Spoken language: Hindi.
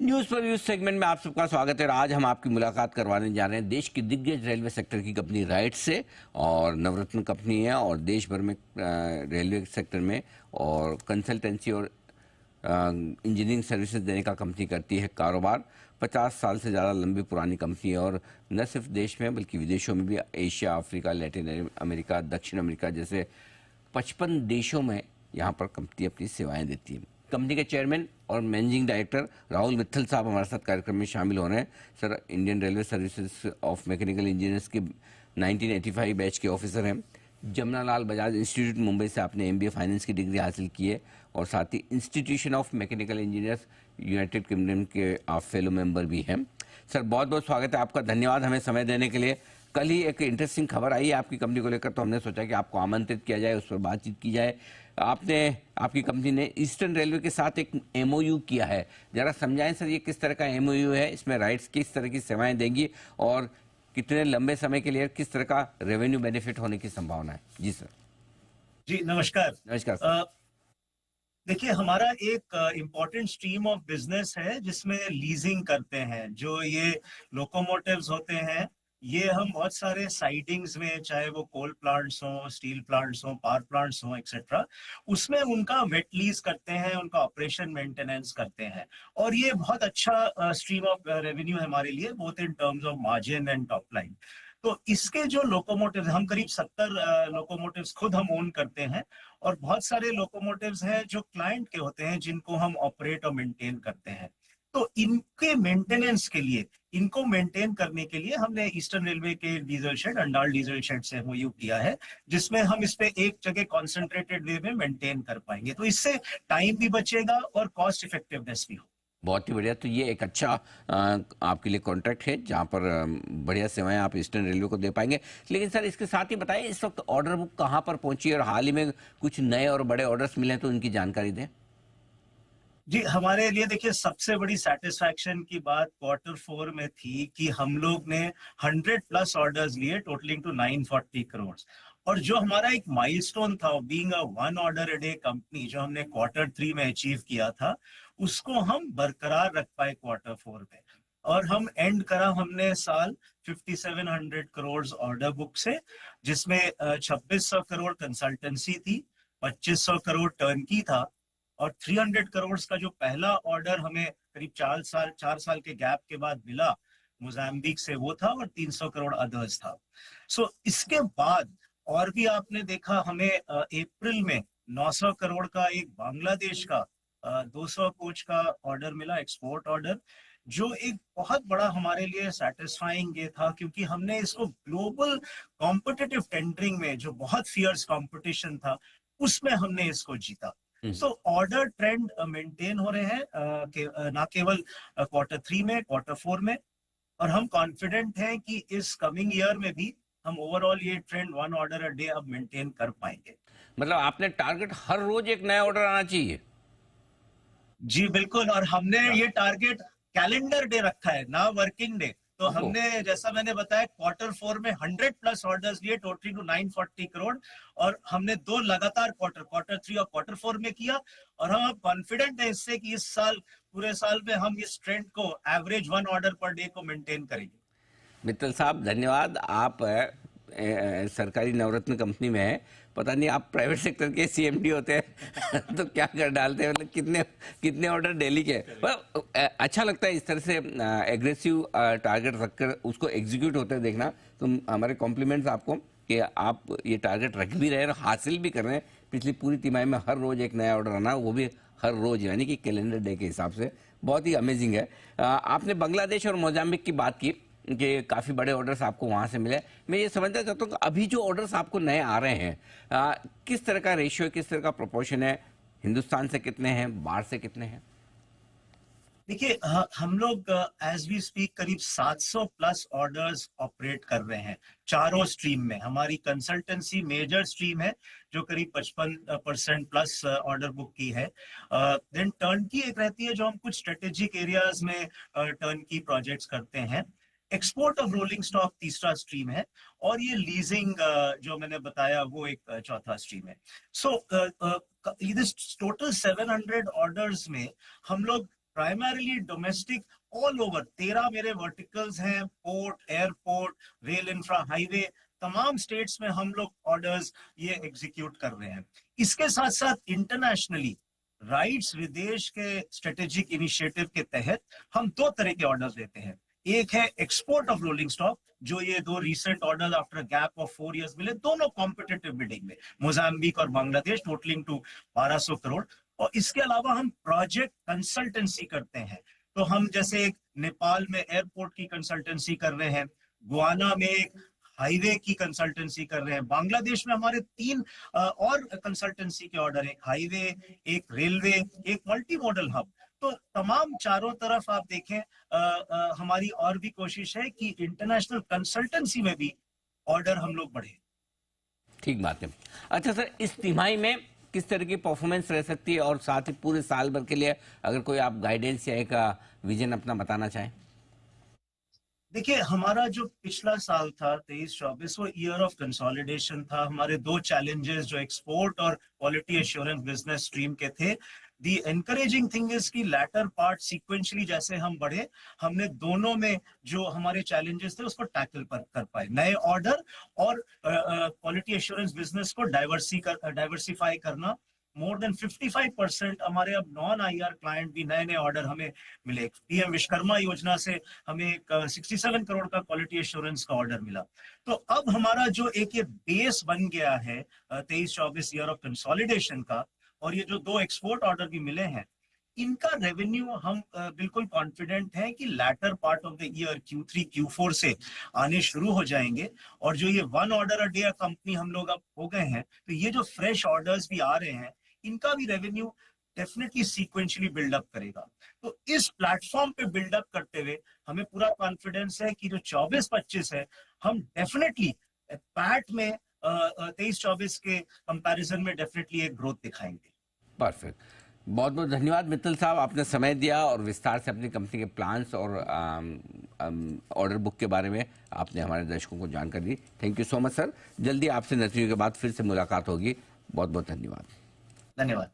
न्यूज पर व्यूज सेगमेंट में आप सबका स्वागत है। आज हम आपकी मुलाकात करवाने जा रहे हैं देश की दिग्गज रेलवे सेक्टर की कंपनी राइट्स से। और नवरत्न कंपनी है और देश भर में रेलवे सेक्टर में और कंसल्टेंसी और इंजीनियरिंग सर्विसेज देने का कंपनी करती है कारोबार। 50 साल से ज़्यादा लंबी पुरानी कंपनी है और न सिर्फ देश में बल्कि विदेशों में भी, एशिया, अफ्रीका, लैटिन अमेरिका, दक्षिण अमेरिका जैसे 55 देशों में यहाँ पर कंपनी अपनी सेवाएं देती है। कंपनी के चेयरमैन और मैनेजिंग डायरेक्टर राहुल मित्तल साहब हमारे साथ कार्यक्रम में शामिल हो रहे हैं। Sir, Indian railway services of Mechanical engineers के 1985 बैच के ऑफिसर हैं। जमनालाल बजाज इंस्टीट्यूट मुंबई से आपने एमबीए फाइनेंस की डिग्री हासिल की है और साथ ही Institution of Mechanical Engineers United Kingdom के आप फेलो मेंबर भी हैं। सर, बहुत बहुत स्वागत है आपका, धन्यवाद हमें समय देने के लिए। कल ही एक इंटरेस्टिंग खबर आई है आपकी कंपनी को लेकर, तो हमने सोचा कि आपको आमंत्रित किया जाए, उस पर बातचीत की जाए। आपकी कंपनी ने ईस्टर्न रेलवे के साथ एक एमओयू किया है। जरा समझाएं सर, ये किस तरह का एमओयू है, इसमें राइट्स किस तरह की सेवाएं देंगी और कितने लंबे समय के लिए किस तरह का रेवेन्यू बेनिफिट होने की संभावना है। जी सर। जी नमस्कार। नमस्कार सर। देखिए, हमारा एक इम्पोर्टेंट स्ट्रीम ऑफ बिजनेस है जिसमें लीजिंग करते हैं। जो ये लोकोमोटिव्स होते हैं, ये हम बहुत सारे साइटिंग्स में, चाहे वो कोल प्लांट्स हो, स्टील प्लांट्स हो, पावर प्लांट्स हो, एक्सेट्रा, उसमें उनका वेट लीज करते हैं, उनका ऑपरेशन मेंटेनेंस करते हैं। और ये बहुत अच्छा स्ट्रीम ऑफ रेवेन्यू है हमारे लिए, both in terms of margin and top line. तो इसके जो लोकोमोटिव्स, हम करीब 70 लोकोमोटिव्स खुद हम ओन करते हैं, और बहुत सारे लोकोमोटिव्स हैं जो क्लाइंट के होते हैं, जिनको हम ऑपरेट और मेंटेन करते हैं। तो इनके मेंटेनेंस के लिए, इनको मेंटेन करने के लिए हमने ईस्टर्न रेलवे के diesel shed, Andal diesel shed से एमओयू किया है, जिसमें हम इस पे एक जगह कॉन्सेंट्रेटेड वे में मेंटेन कर पाएंगे। तो इससे टाइम भी बचेगा और कॉस्ट इफेक्टिवनेस भी हो। बहुत ही बढ़िया। तो ये एक अच्छा आपके लिए कॉन्ट्रैक्ट है जहाँ पर बढ़िया सेवाएं आप ईस्टर्न रेलवे को दे पाएंगे। लेकिन सर, इसके साथ ही बताइए इस वक्त ऑर्डर बुक कहाँ पर पहुंची और हाल ही में कुछ नए और बड़े ऑर्डर्स मिले हैं तो उनकी जानकारी दें। जी, हमारे लिए देखिए, सबसे बड़ी सेटिस्फैक्शन की बात Q4 में थी कि हम लोग ने 100+ ऑर्डर्स लिए, टोटलिंग टू 940 करोड़। और जो हमारा एक माइलस्टोन था, being a 1 order a day company, जो हमने Q3 में अचीव किया था, उसको हम बरकरार रख पाए Q4 में। और हम एंड करा हमने साल 5700 करोड़ ऑर्डर बुक से, जिसमें 2600 करोड़ कंसल्टेंसी थी, 2500 करोड़ टर्नकी था, और 300 करोड़ का जो पहला ऑर्डर हमें करीब 4 साल के गैप के बाद मिला मोजाम्बिक से, वो था, और 300 करोड़ अदर्स था। सो इसके बाद और भी आपने देखा, हमें अप्रैल में 900 करोड़ का एक बांग्लादेश का 200 कोच का ऑर्डर मिला, एक्सपोर्ट ऑर्डर, जो एक बहुत बड़ा हमारे लिए सेटिस्फाइंग ये था, क्योंकि हमने इसको ग्लोबल कॉम्पिटिटिव टेंडरिंग में, जो बहुत फियर्स कंपटीशन था, उसमें हमने इसको जीता। सो ऑर्डर ट्रेंड मेंटेन हो रहे हैं, ना केवल Q3 में, Q4 में, और हम कॉन्फिडेंट हैं कि इस कमिंग ईयर में भी हम ओवरऑल ये ट्रेंड 1 ऑर्डर अ डे अब मेंटेन कर पाएंगे। मतलब आपने टारगेट हर रोज एक नया ऑर्डर आना चाहिए। जी बिल्कुल, और हमने ये टारगेट कैलेंडर डे रखा है, ना वर्किंग डे। तो हमने, जैसा मैंने बताया, Q4 में 100+ ऑर्डर्स लिए, टोटली टू 940 करोड़, और हमने 2 लगातार Q3 और Q4 में किया। और हम अब कॉन्फिडेंट है इससे कि इस साल, पूरे साल में हम इस ट्रेंड को, एवरेज 1 ऑर्डर पर डे को मेंटेन करेंगे। मित्तल साहब, धन्यवाद। आप सरकारी नवरत्न कंपनी में है, पता नहीं आप प्राइवेट सेक्टर के सीएमडी होते हैं तो क्या कर डालते हैं, मतलब कितने कितने ऑर्डर डेली के। अच्छा लगता है इस तरह से एग्रेसिव टारगेट रखकर उसको एग्जीक्यूट होते देखना। तो हमारे कॉम्प्लीमेंट्स आपको कि आप ये टारगेट रख भी रहे हैं और हासिल भी कर रहे हैं। पिछली पूरी तिमाही में हर रोज एक नया ऑर्डर आना, वो भी हर रोज, यानी कि कैलेंडर डे के हिसाब से, बहुत ही अमेजिंग है। आपने बांग्लादेश और मोजाम्बिक की बात की कि काफ़ी बड़े ऑर्डर्स आपको वहाँ से मिले। मैं ये समझना चाहता हूँ कि अभी जो ऑर्डर्स आपको नए आ रहे हैं, किस तरह का रेशियो है, किस तरह का प्रोपोर्शन है, हिंदुस्तान से कितने हैं, बाहर से कितने हैं? देखिए, हम लोग एज वी स्पीक करीब 700+ ऑर्डर्स ऑपरेट कर रहे हैं, चारों स्ट्रीम में। हमारी कंसल्टेंसी मेजर स्ट्रीम है, जो करीब 55% ऑर्डर बुक की है। देन टर्न की एक रहती है, जो हम कुछ स्ट्रेटेजिक एरियाज में टर्न की प्रोजेक्ट्स करते हैं। एक्सपोर्ट ऑफ रोलिंग स्टॉक तीसरा स्ट्रीम है, और ये लीजिंग जो मैंने बताया, वो एक चौथा स्ट्रीम है। सो दिस टोटल 700 ऑर्डर्स में हम लोग प्राइमरीली डोमेस्टिक ऑल ओवर 13 मेरे वर्टिकल्स हैं, port, airport, rail infra, highway, तमाम स्टेट्स में हम लोग ऑर्डर्स ये एग्जीक्यूट कर रहे हैं। इसके साथ साथ इंटरनेशनली राइट्स विदेश के स्ट्रेटेजिक इनिशिएटिव के तहत हम 2 तरह के ऑर्डर्स देते हैं। एक है एक्सपोर्ट ऑफ रोलिंग स्टॉक, जो ये 2 recent order after gap of 4 years मिले, दोनों कॉम्पिटिटिव बिडिंग में, मोजाम्बिक और बांग्लादेश, टोटलिंग टू 1200 करोड़। और इसके अलावा हम प्रोजेक्ट कंसल्टेंसी करते हैं। तो हम जैसे एक नेपाल में एयरपोर्ट की कंसल्टेंसी कर रहे हैं, गुआना में एक हाईवे की कंसल्टेंसी कर रहे हैं, बांग्लादेश में हमारे 3 और कंसल्टेंसी के ऑर्डर, एक हाईवे, एक रेलवे, एक मल्टी मॉडल हब। तो तमाम चारों तरफ आप देखें हमारी और भी कोशिश है कि इंटरनेशनल कंसल्टेंसी में भी ऑर्डर हम लोग बढ़े। ठीक बात है। अच्छा सर, इस तिमाही में किस तरह की परफॉर्मेंस रह सकती है, और साथ ही पूरे साल भर के लिए अगर कोई आप गाइडेंस या एक विजन अपना बताना चाहें? देखिए, हमारा जो पिछला साल था 23-24, वो ईयर ऑफ कंसोलिडेशन था। हमारे 2 चैलेंजेस जो एक्सपोर्ट और क्वालिटी एश्योरेंस बिजनेस स्ट्रीम के थे। दी एनकरेजिंग थिंग इज की लैटर पार्ट सीक्वेंशली जैसे हम बढ़े, हमने दोनों में जो हमारे चैलेंजेस थे उसको टैकल कर पाए। नए ऑर्डर और क्वालिटी एश्योरेंस बिजनेस को डाइवर्सिफाई करना। मोर देन 55% हमारे अब नॉन आईआर क्लाइंट भी नए ऑर्डर हमें मिले। पीएम विश्वकर्मा योजना से हमें एक 67 करोड़ का क्वालिटी एश्योरेंस का ऑर्डर मिला। तो अब हमारा जो एक ये बेस बन गया है 23-24 ईयर ऑफ कंसोलिडेशन का, और ये जो 2 एक्सपोर्ट ऑर्डर भी मिले हैं, इनका रेवेन्यू हम बिल्कुल कॉन्फिडेंट हैं कि latter part of the year Q3 Q4 से आने शुरू हो जाएंगे। और जो ये 1 ऑर्डर अ डे कंपनी हम लोग अब हो गए हैं, तो ये जो फ्रेश ऑर्डर्स भी आ रहे हैं, इनका भी रेवेन्यू डेफिनेटली सीक्वेंशियली बिल्डअप करेगा। तो इस प्लेटफॉर्म पे बिल्डअप करते हुए हमें पूरा कॉन्फिडेंस है कि जो 24-25 है, हम डेफिनेटली पैट में 23-24 के कंपैरिजन में डेफिनेटली एक ग्रोथ दिखाएंगे। परफेक्ट। बहुत बहुत धन्यवाद मित्तल साहब, आपने समय दिया और विस्तार से अपनी कंपनी के प्लान्स और ऑर्डर बुक के बारे में आपने हमारे दर्शकों को जानकारी दी। Thank you so much sir. जल्दी आपसे नतीजों के बाद फिर से मुलाकात होगी। बहुत बहुत धन्यवाद। धन्यवाद।